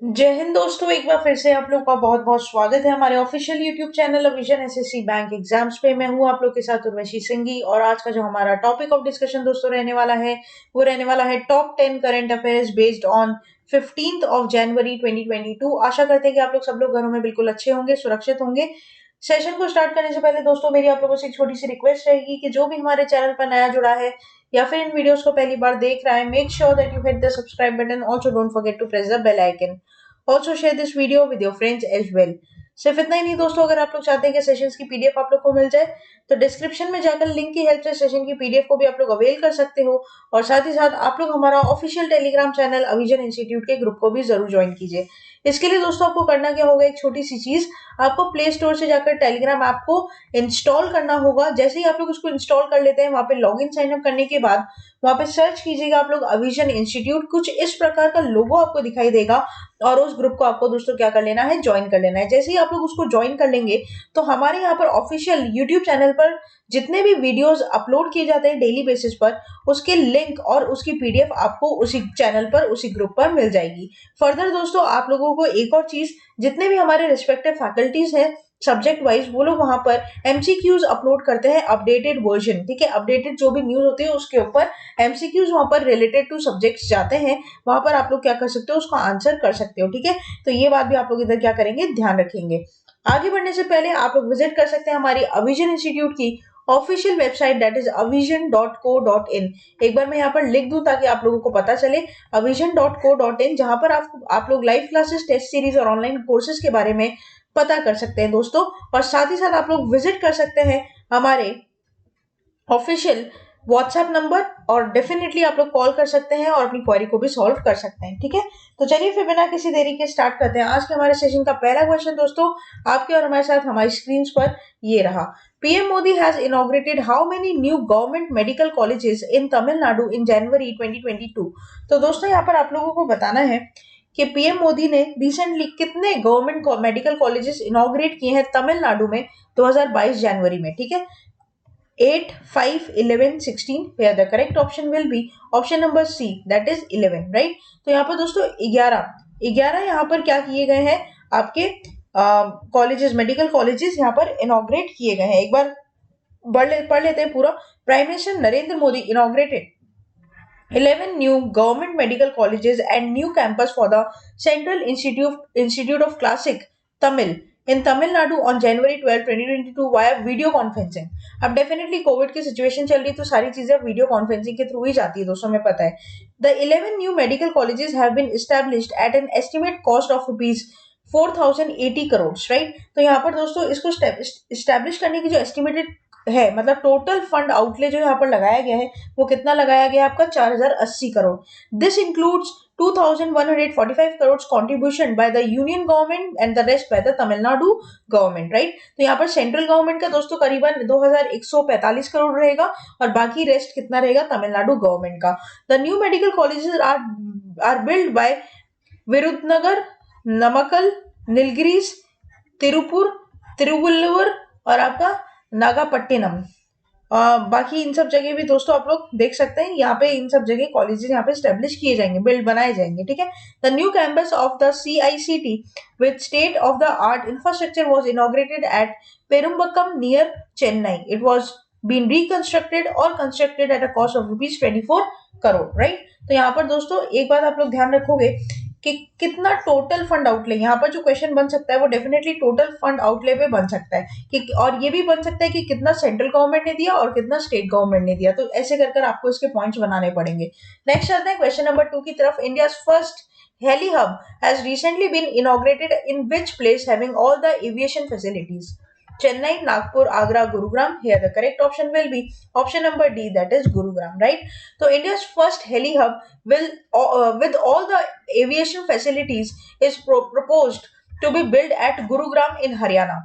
जय हिंद दोस्तों, एक बार फिर से आप लोग का बहुत बहुत स्वागत है हमारे official YouTube channel vision SSC bank exams पे। मैं हूं आप लोग के साथ उर्वशी सिंघी और आज का जो हमारा टॉपिक ऑफ डिस्कशन दोस्तों रहने वाला है वो रहने वाला है top 10 current affairs based on 15th of January 2022। आशा करते हैं कि आप लोग सब लोग घरों में बिल्कुल अच्छे होंगे, सुरक्षित होंगे। सेशन को स्टार्ट करने से पहले दोस्तों मेरी आप लोगों से एक छोटी सी रिक्वेस्ट रहेगी कि जो भी हमारे चैनल पर नया जुड़ा है या फिर इन वीडियोस को पहली बार देख रहा है, make sure that you hit the subscribe button. Also don't forget to press the bell icon. Also share this video with your friends as well. सिर्फ इतना ही नहीं दोस्तों, अगर आप लोग चाहते हैं कि सेशंस की पीडीएफ आप लोग को मिल जाए तो डिस्क्रिप्शन में जाकर लिंक की हेल्प से सेशन की पीडीएफ को भी आप लोग अवेल कर सकते हो। और साथ ही साथ आप लोग हमारा ऑफिशियल टेलीग्राम चैनल अविजन इंस्टीट्यूट के ग्रुप को भी जरूर ज्वाइन कीजिए। इसके लिए दोस्तों आपको करना क्या होगा, एक छोटी सी चीज, आपको प्ले स्टोर से जाकर टेलीग्राम ऐप को इंस्टॉल करना होगा। जैसे ही आप लोग उसको इंस्टॉल कर लेते हैं, वहां पे लॉग इन साइन अप करने के बाद वहां पे सर्च कीजिएगा आप लोग अविजन इंस्टीट्यूट। कुछ इस प्रकार का लोगो आपको दिखाई देगा और उस ग्रुप को आपको दोस्तों क्या कर लेना है, ज्वाइन कर लेना है। जैसे ही आप लोग उसको ज्वाइन कर लेंगे तो हमारे यहाँ पर ऑफिशियल यूट्यूब चैनल पर जितने भी वीडियोस अपलोड किए जाते हैं डेली बेसिस पर, उसके लिंक और उसकी पीडीएफ आपको उसी चैनल पर, उसी ग्रुप पर मिल जाएगी। फर्दर दोस्तों आप लोगों को एक और चीज, जितने भी हमारे रिस्पेक्टिव फैकल्टीज हैं सब्जेक्ट वाइज, वो लोग वहां पर एमसीक्यूज अपलोड करते हैं अपडेटेड वर्जन। ठीक है, अपडेटेड जो भी न्यूज होती है उसके ऊपर एमसीक्यूज वहां पर रिलेटेड टू सब्जेक्ट्स जाते हैं। वहां पर आप लोग क्या कर सकते हो, उसको आंसर कर सकते हो। ठीक है, तो ये बात भी आप लोग इधर क्या करेंगे, ध्यान रखेंगे। आगे बढ़ने से पहले आप लोग विजिट कर सकते हैं हमारी अविजन इंस्टीट्यूट की official website that is avision.co.in। एक बार मैं यहाँ पर लिख दूं ताकि आप लोगों को पता चले, avision.co.in, जहां पर आप लोग लाइव क्लासेस, टेस्ट सीरीज और ऑनलाइन कोर्सेज के बारे में पता कर सकते हैं दोस्तों। और साथ ही साथ आप लोग विजिट कर सकते हैं हमारे ऑफिशियल व्हाट्सएप नंबर और डेफिनेटली आप लोग कॉल कर सकते हैं और अपनी क्वेरी को भी सॉल्व कर सकते हैं। ठीक है, तो चलिए फिर बिना किसी देरी के स्टार्ट करते हैं। आज के हमारे सेशन का पहला क्वेश्चन दोस्तों आपके और हमारे साथ हमारी स्क्रीन पर ये रहा। PM Modi has inaugurated how many new government medical colleges in Tamil Nadu in January 2022। तो दोस्तों यहाँ पर आप लोगों को बताना है कि पीएम मोदी ने रिसेंटली कितने गवर्नमेंट मेडिकल कॉलेजेस इनॉग्रेट किए हैं तमिलनाडु में 2022 जनवरी में। ठीक है, 8, 5, 11, 16, where the correct option will be option number C, that is 11, right? तो यहाँ पर दोस्तों 11 यहाँ पर क्या किए गए हैं, आपके कॉलेजेस, मेडिकल कॉलेजेस यहाँ पर इनॉग्रेट किए गए हैं। एक बार पढ़ लेते हैं पूरा। Prime minister Narendra Modi inaugurated 11 new government medical colleges and new campus for the Central Institute of Classic Tamil in Tamil Nadu on January 12, 2022 via video conferencing। अब डेफिनेटली कोविड की सिचुएशन चल रही है तो सारी चीजें वीडियो कॉन्फ्रेंसिंग के थ्रू ही जाती है दोस्तों, हमें पता है। The 11 new medical colleges have been established at an estimate cost of rupees 4080 crore, right. तो यहाँ पर दोस्तों इसको एस्टैब्लिश करने की जो एस्टिमेटेड है, मतलब टोटल फंड आउटले जो यहाँ पर लगाया गया है वो कितना लगाया गया है आपका, 4080 crore. This includes 2145 crore contribution by the union government and the rest by the Tamil Nadu government, right. तो यहाँ पर सेंट्रल गवर्नमेंट का दोस्तों करीबन 2145 करोड़ रहेगा और बाकी रेस्ट कितना रहेगा, तमिलनाडु गवर्नमेंट का। The new medical colleges are build by Virudhunagar, Namakkal, Nilgiris, Thiruvalluvar और आपका नागापट्टिनम। बाकी इन सब जगह भी दोस्तों आप लोग देख सकते हैं, यहाँ पे इन सब जगह कॉलेजेस यहाँ पे स्टेब्लिश किए जाएंगे, बिल्ड बनाए जाएंगे। ठीक है, the new campus of the CICT with state of the art infrastructure was inaugurated at Perumbakkam near Chennai. It was been reconstructed और constructed at a cost of rupees 24 crore, right. तो यहाँ पर दोस्तों एक बात आप लोग ध्यान रखोगे कि कितना टोटल फंड आउटले, यहाँ पर जो क्वेश्चन बन सकता है वो डेफिनेटली टोटल फंड आउटले पे बन सकता है कि, और ये भी बन सकता है कि कितना सेंट्रल गवर्नमेंट ने दिया और कितना स्टेट गवर्नमेंट ने दिया। तो ऐसे कर आपको इसके पॉइंट्स बनाने पड़ेंगे। नेक्स्ट चलते हैं क्वेश्चन नंबर 2 की तरफ। India first heli hub has recently been inaugurated in which place having all the aviation facilities? Chennai, Nagpur, Agra, Gurugram. Here the correct option will be option number D, that is Gurugram, right? So India's first heli hub will with all the aviation facilities is proposed to be built at Gurugram in Haryana.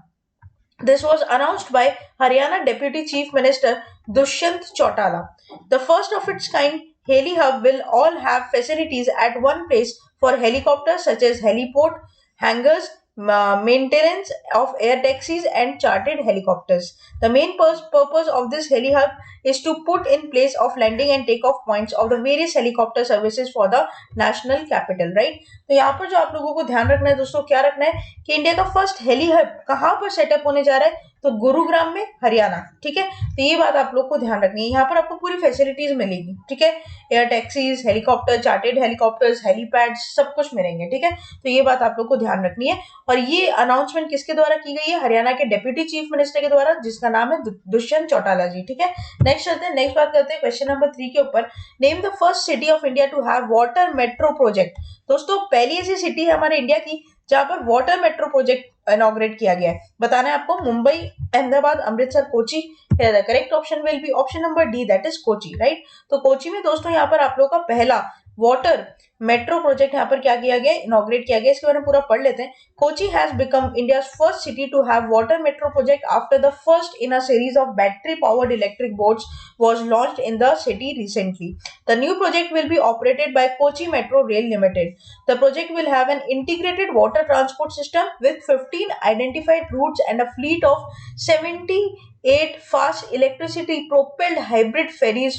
This was announced by Haryana Deputy Chief Minister Dushyant Chautala. The first of its kind heli hub will all have facilities at one place for helicopters such as heliport, hangars, maintenance of air taxis and chartered helicopters. The main purpose of this heli hub is to put in place of landing and takeoff points of the various helicopter services for the national capital, right? तो यहाँ पर जो आप लोगों को ध्यान रखना है दोस्तों, क्या रखना है कि इंडिया का फर्स्ट हेली हब कहाँ पर सेटअप होने जा रहा है, तो गुरुग्राम में, हरियाणा, ठीक है। तो ये बात आप लोग को ध्यान रखनी है। यहाँ पर आपको पूरी फैसिलिटीज मिलेगी, ठीक है, air taxis, helicopter, chartered helicopters, helipads, सब कुछ मिलेंगे, ठीक है। तो ये बात आप लोग को ध्यान रखनी है। और ये अनाउंसमेंट किसके द्वारा की गई है, हरियाणा के डेप्यूटी चीफ मिनिस्टर के द्वारा, जिसका नाम है दुष्यंत चौटाला जी, ठीक है। नेक्स्ट चलते हैं, नेक्स्ट बात करते हैं क्वेश्चन नंबर 3 के ऊपर। Name the first city of India to have water metro project. दोस्तों पहली ऐसी सिटी है हमारे इंडिया की जहां पर वाटर मेट्रो प्रोजेक्ट इनॉग्रेट किया गया है। बताना है आपको, Mumbai, Ahmedabad, Amritsar, Kochi. The correct option will be option number D, that is Kochi, right. तो कोची में दोस्तों यहाँ पर आप लोग का पहला वाटर मेट्रो प्रोजेक्ट यहाँ पर क्या किया गया, इनॉग्रेट किया गया। इसके बारे में पूरा पढ़ लेते हैं। Kochi has become India's first city to have water metro project after the first in a series of battery powered electric boats was launched in the city recently. The new project will be operated by Kochi Metro Rail Limited. The project will have an integrated water transport system with 15 identified routes and a fleet of 78 fast electricity propelled hybrid ferries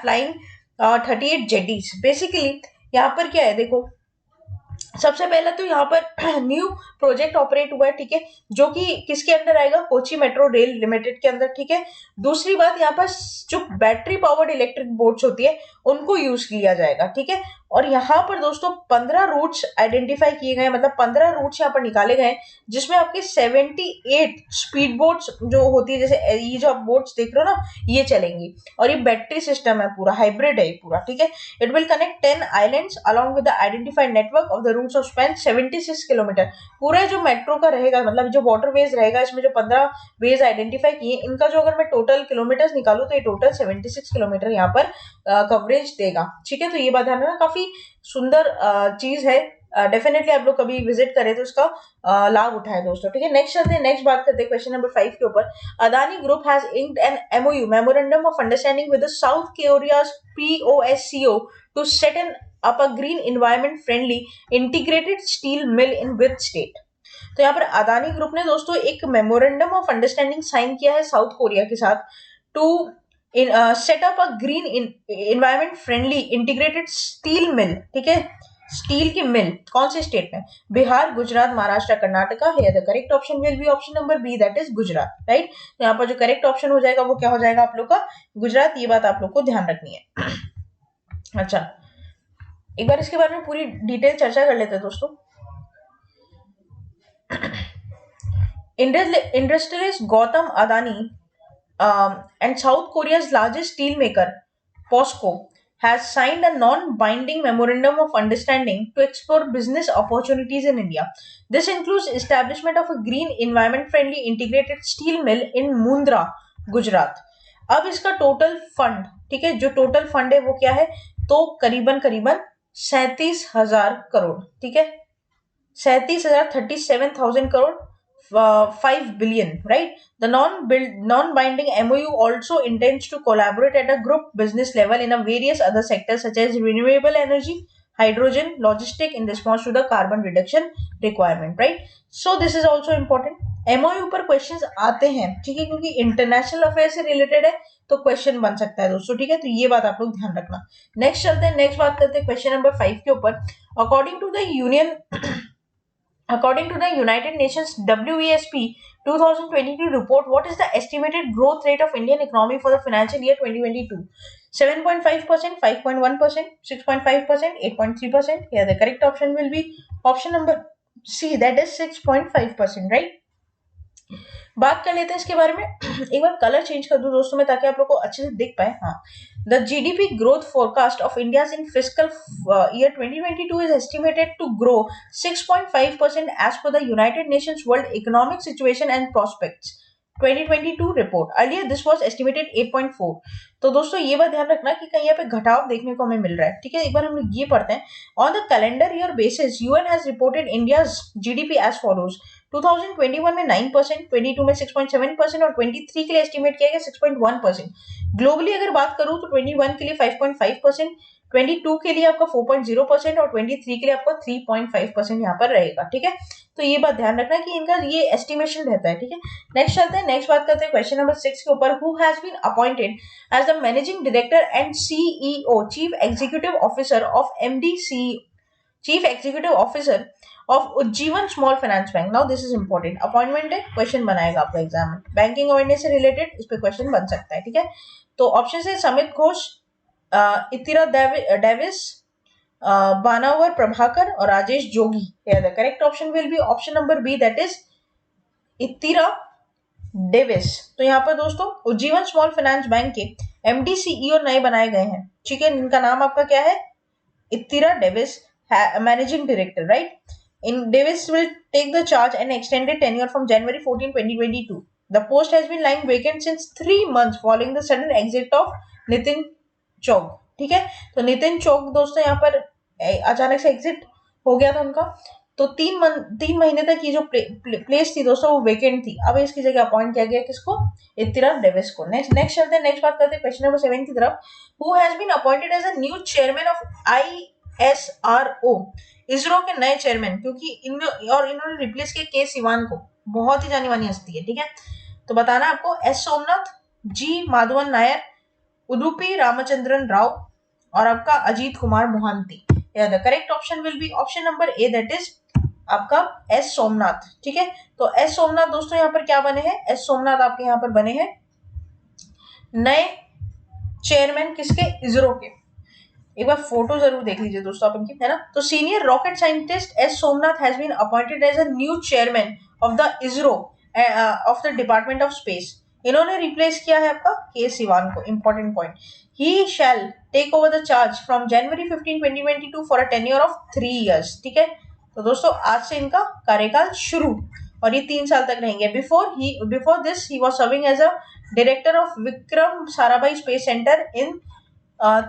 flying 38 jetties. Basically यहाँ पर क्या है देखो, सबसे पहले तो यहाँ पर न्यू प्रोजेक्ट ऑपरेट हुआ है, ठीक है, जो कि किसके अंदर आएगा, कोची मेट्रो रेल लिमिटेड के अंदर, ठीक है। दूसरी बात, यहाँ पर जो बैटरी पावर्ड इलेक्ट्रिक बोट्स होती है उनको यूज किया जाएगा, ठीक है। और यहाँ पर दोस्तों 15 रूट्स आइडेंटिफाई किए गए, मतलब 15 रूट्स यहाँ पर निकाले गए, जिसमें आपके 78 स्पीड बोट्स जो होती है, जैसे ये जो आप बोट्स देख रहे हो ना, ये चलेंगी। और ये बैटरी सिस्टम है, पूरा हाइब्रिड है पूरा, ठीक है। It will connect 10 islands along with the identified network of the routes of span 76 kilometre. पूरा जो मेट्रो का रहेगा, मतलब जो वाटरवेज रहेगा, इसमें जो 15 वेज आइडेंटिफाई किए, इनका जो अगर मैं टोटल किलोमीटर्स निकालू तो ये टोटल 76 किलोमीटर यहाँ पर कवरेज देगा, ठीक है। तो ये बात ध्यान रखना, काफी सुंदर चीज है। डेफिनेटली आप लोग कभी विजिट करें तो इसका लाभ उठाएं दोस्तों, ठीक है। नेक्स्ट चलते हैं, नेक्स्ट बात करते हैं क्वेश्चन नंबर 5 के ऊपर। Adani group has inked an MOU, memorandum of understanding with the South Korea's POSCO to set an up a green environment friendly integrated steel mill in which state. तो यहाँ पर अदानी ग्रुप ने दोस्तों एक मेमोरेंडम ऑफ अंडरस्टैंडिंग साइन किया है south Korea के साथ to set up a green environment friendly integrated steel mill, ठीक है, स्टील की मिल। कौन से स्टेट में, Bihar, Gujarat, Maharashtra, Karnataka. Here the correct option will be option number B, that is Gujarat, right. तो यहाँ पर जो करेक्ट ऑप्शन हो जाएगा वो क्या हो जाएगा आप लोग का, गुजरात। ये बात आप लोग को ध्यान रखनी है। अच्छा, एक बार इसके बारे में पूरी डिटेल चर्चा कर लेते हैं दोस्तों। Industrialist Gautam Adani and South Korea's largest steel maker, POSCO, has signed a non-binding memorandum of understanding to explore business opportunities in India. This includes establishment of a green, environment-friendly integrated steel mill in Mundra, Gujarat. अब इसका total fund, ठीक है, जो total fund है वो क्या है, तो करीबन 37,000 करोड़, ठीक है, 37,000 crore, 5 billion, right? The non-binding MOU also intends to collaborate at a group business level in a various other sectors such as renewable energy, hydrogen, logistic in response to the carbon reduction requirement, right? So this is also important. MOU पर questions आते हैं, ठीक है, क्योंकि international affair से related है तो question बन सकता है दोस्तों, ठीक है। तो ये बात आप लोग ध्यान रखना। नेक्स्ट चलते हैं, नेक्स्ट बात करते हैं क्वेश्चन नंबर 5 के ऊपर। According to the United Nations WESP 2022 report, what is the estimated growth rate of Indian economy for the financial year 2022? 7.5%, 5.1%, 6.5%, 8.3%. Here the correct option will be option number C, that is 6.5%, right? बात कर लेते हैं इसके बारे में। एक बार colour change कर दूं दोस्तों मैं, ताकि आप लोग को अच्छे से दिख पाए। हाँ, the GDP growth forecast of India in fiscal year 2022 is estimated to grow 6.5% as per the United Nations World Economic Situation and Prospects 2022 report. Earlier this was estimated 8.4. तो दोस्तों ये बात ध्यान रखना कि कहीं यहाँ पे घटाव देखने को हमें मिल रहा है, ठीक है। एक बार हम लोग ये पढ़ते हैं। On the calendar year basis UN has reported India's GDP as follows: 2021 में 9%, 22 में 6.7% और 23 के लिए एस्टिमेट किया गया 6.1%। ग्लोबली अगर बात करूं तो 21 के लिए 5.5%, 22 के लिए आपका 4.0% और 23 के लिए आपका 3.5% यहाँ पर रहेगा। ठीक है, तो ये बात ध्यान रखना कि इनका ये एस्टिमेशन रहता है। ठीक है, नेक्स्ट चलते हैं, नेक्स्ट बात करते हैं क्वेश्चन नंबर 6 के ऊपर। Who has been appointed as the managing director and CEO chief executive officer of MDC chief executive officer of Ujjivan small finance bank. Now this is important, appointment है, question बनाएगा आपका exam में, banking awareness से related इस पे question बन सकता है। ठीक है, तो ऑप्शन है समित घोष, इतिरा डेविस, बानावर प्रभाकर और Rajesh Jogi. The correct option will be option number B, that is Ittira Davis. तो यहाँ पर दोस्तों उज्जीवन स्मॉल फाइनेंस बैंक के एमडी सीईओ नए बनाए गए हैं। ठीक है, इनका नाम आपका क्या है? इतिरा Davis, managing director, right? In Davis will take the charge and extended tenure from January 14, 2022. The post has been lying vacant since 3 months following the sudden exit of Nitin Chouk. ठीक है, तो नितिन चौक दोस्तों यहाँ पर अचानक से एग्जिट हो गया था उनका, तो 3 महीने तक ये जो प्लेस थी दोस्तों वो वेकेंट थी। अब इसकी जगह अपॉइंट किया गया किसको? इतिरा डेविस को। नेक्स्ट चलते हैं, नेक्स्ट बात करते हैं क्वेश्चन नंबर 7 की तरफ। Who has been appointed as a new chairman of ISRO, ISRO के नए चेयरमैन, क्योंकि इन्होंने रिप्लेस किया के सिवान को, बहुत ही जानी मानी हस्ती है। ठीक है, तो बताना आपको एस सोमनाथ, जी माधवन नायर, उडुपी रामचंद्रन राव और आपका Ajit Kumar Mohanty. The correct option will be option number A, that is आपका एस सोमनाथ। ठीक है, तो एस सोमनाथ दोस्तों यहाँ पर क्या बने हैं? एस सोमनाथ आपके यहाँ पर बने हैं नए चेयरमैन किसके? इसरो के। एक बार फोटो जरूर देख लीजिए दोस्तों आप इनकी, है ना। तो senior rocket scientist S Somnath has been appointed as a new chairman of the ISRO of the department of space. इन्होंने रिप्लेस किया है आपका के सिवान को। Important point, he shall take over the charge from January 15, 2022 for a tenure of 3 years। ठीक है, तो दोस्तों आज से इनका कार्यकाल शुरू और ये 3 साल तक रहेंगे। Before this he was serving as a director of Vikram Sarabhai space centre in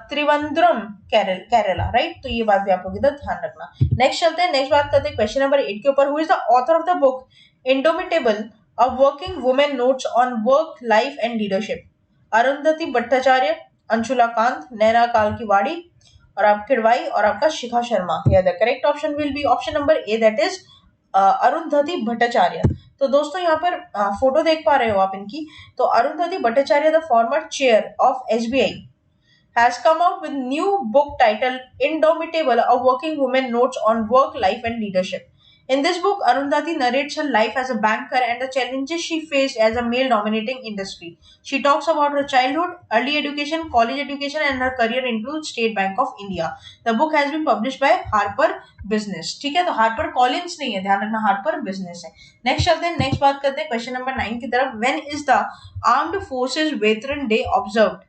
Trivandrum Kerala, right. तो ये बात भी आप लोग इधर ध्यान रखना। नेक्स्ट चलते हैं, नेक्स्ट बात करते हैं क्वेश्चन नंबर 8 के ऊपर। Who is the author of the book indomitable, a working women notes on work life and leadership? Arundhati Bhattacharya, Anshula Kant, Naina Kalkiwadi और आप किड़वाई और आपका Shikha Sharma. The correct option will be option number A, that is Arundhati Bhattacharya. तो दोस्तों यहाँ पर फोटो देख पा रहे हो आप इनकी। तो Arundhati Bhattacharya the former chair of SBI has come out with new book titled Indomitable, a working woman notes on work, life and leadership. In this book, Arundhati narrates her life as a banker and the challenges she faced as a male-dominating industry. She talks about her childhood, early education, college education and her career into State Bank of India. The book has been published by Harper Business. ठीक है, तो Harper Collins नहीं है, ध्यान रखना Harper Business है। Next चलते हैं, नेक्स्ट बात करते हैं क्वेश्चन नंबर 9 की तरफ। When is the Armed Forces Veteran Day observed?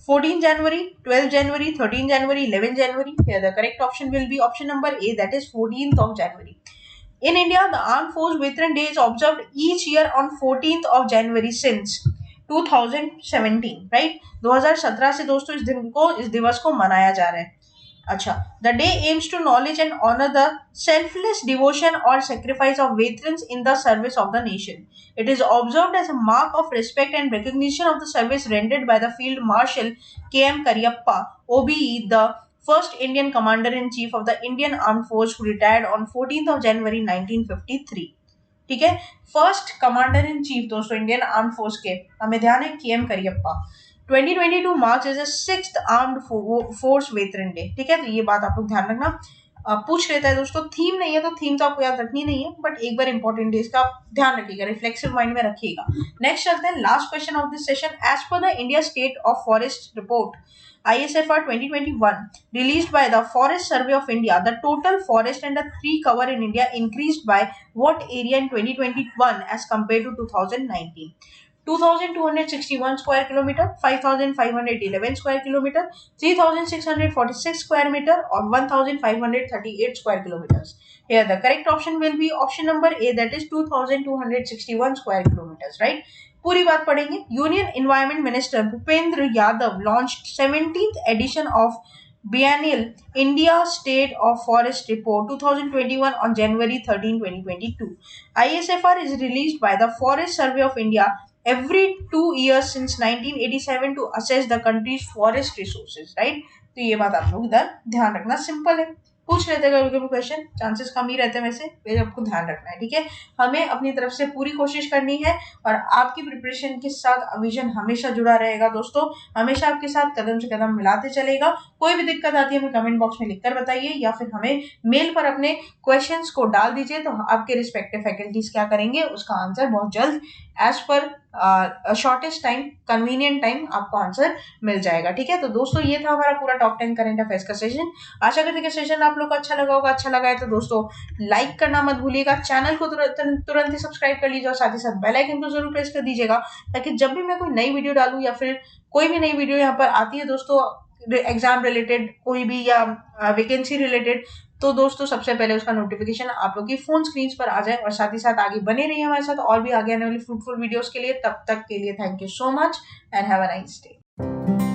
14 January, 12 January, 13 January, 11 January. Here the correct option will be option number A, that is 14th of January. In India, the Armed Force Veteran Day is observed each year on 14th of January since 2017, right? 2017 से दोस्तों इस दिवस को मनाया जा रहा है। अच्छा, the day aims to acknowledge and honor the selfless devotion or sacrifice of veterans in the service of the nation. It is observed as a mark of respect and recognition of the service rendered by the Field Marshal K.M. Karyappa, OBE, the first Indian Commander-in-Chief of the Indian Armed Force, who retired on 14th of January 1953. ठीक है, first commander in chief दोस्तों Indian arm force के, हमें ध्यान है KM Cariappa. 2022 March is a 6th armed force veteran day. ठीक है, तो ये बात आप लोग ध्यान रखना। पूछ लेता है दोस्तों, थीम नहीं है तो थीम तो आपको याद रखनी नहीं है, बट एक बार इंपॉर्टेंट है, इसका आप ध्यान रखिएगा, रिफ्लेक्सिव माइंड में रखिएगा। नेक्स्ट चलते हैं, last question of this session. As per the India state of forest report ISFR 2021 released by the Forest Survey of India, the total forest and the tree cover in India increased by what area in 2021 as compared to 2019? 2261 square kilometer, 5511 square kilometer, 3646 square meter or 1538 square kilometers. Here the correct option will be option number A, that is 2261 square kilometers, right? पूरी बात पढ़ेंगे। Union environment minister Bhupender Yadav launched 17th edition of Biennial India State of Forest Report 2021 on January 13, 2022. ISFR is released by the Forest Survey of India every 2 years since 1987 to assess the country's forest resources, right? तो ये बात आप लोग इधर ध्यान रखना, simple है, पूछ लेते हैं कभी कभी क्वेश्चन, चांसेस कम ही रहते हैं वैसे, ये आपको ध्यान रखना है, ठीक है। हमें अपनी तरफ से पूरी कोशिश करनी है और आपकी प्रिपरेशन के साथ विजन हमेशा जुड़ा रहेगा दोस्तों, हमेशा आपके साथ कदम से कदम मिलाते चलेगा। कोई भी दिक्कत आती है हमें कमेंट बॉक्स में लिखकर बताइए या फिर हमें मेल पर अपने क्वेश्चंस को डाल दीजिए, तो आपके रिस्पेक्टिव फैकल्टीज क्या करेंगे उसका आंसर बहुत जल्द as per shortest time, convenient time आपको आंसर मिल जाएगा, ठीक है। तो दोस्तों ये था हमारा पूरा टॉप 10 करंट अफेयर्स का सेशन। आशा करते हैं कि सेशन आप लोग को अच्छा लगा होगा। अच्छा लगा है तो दोस्तों लाइक करना मत भूलिएगा, चैनल को तुरंत ही सब्सक्राइब कर लीजिए और साथ ही साथ बेल आइकन को जरूर प्रेस कर दीजिएगा, ताकि जब भी मैं कोई नई वीडियो डालूं या फिर कोई भी नई वीडियो यहाँ पर आती है दोस्तों, एग्जाम रिलेटेड कोई भी या वैकेंसी रिलेटेड, तो दोस्तों सबसे पहले उसका नोटिफिकेशन आप लोग की फोन स्क्रीन पर आ जाए। और साथ ही साथ आगे बने रहिए हमारे साथ और भी आगे आने वाली फ्रूटफुल वीडियोस के लिए। तब तक के लिए thank you so much and have a nice day.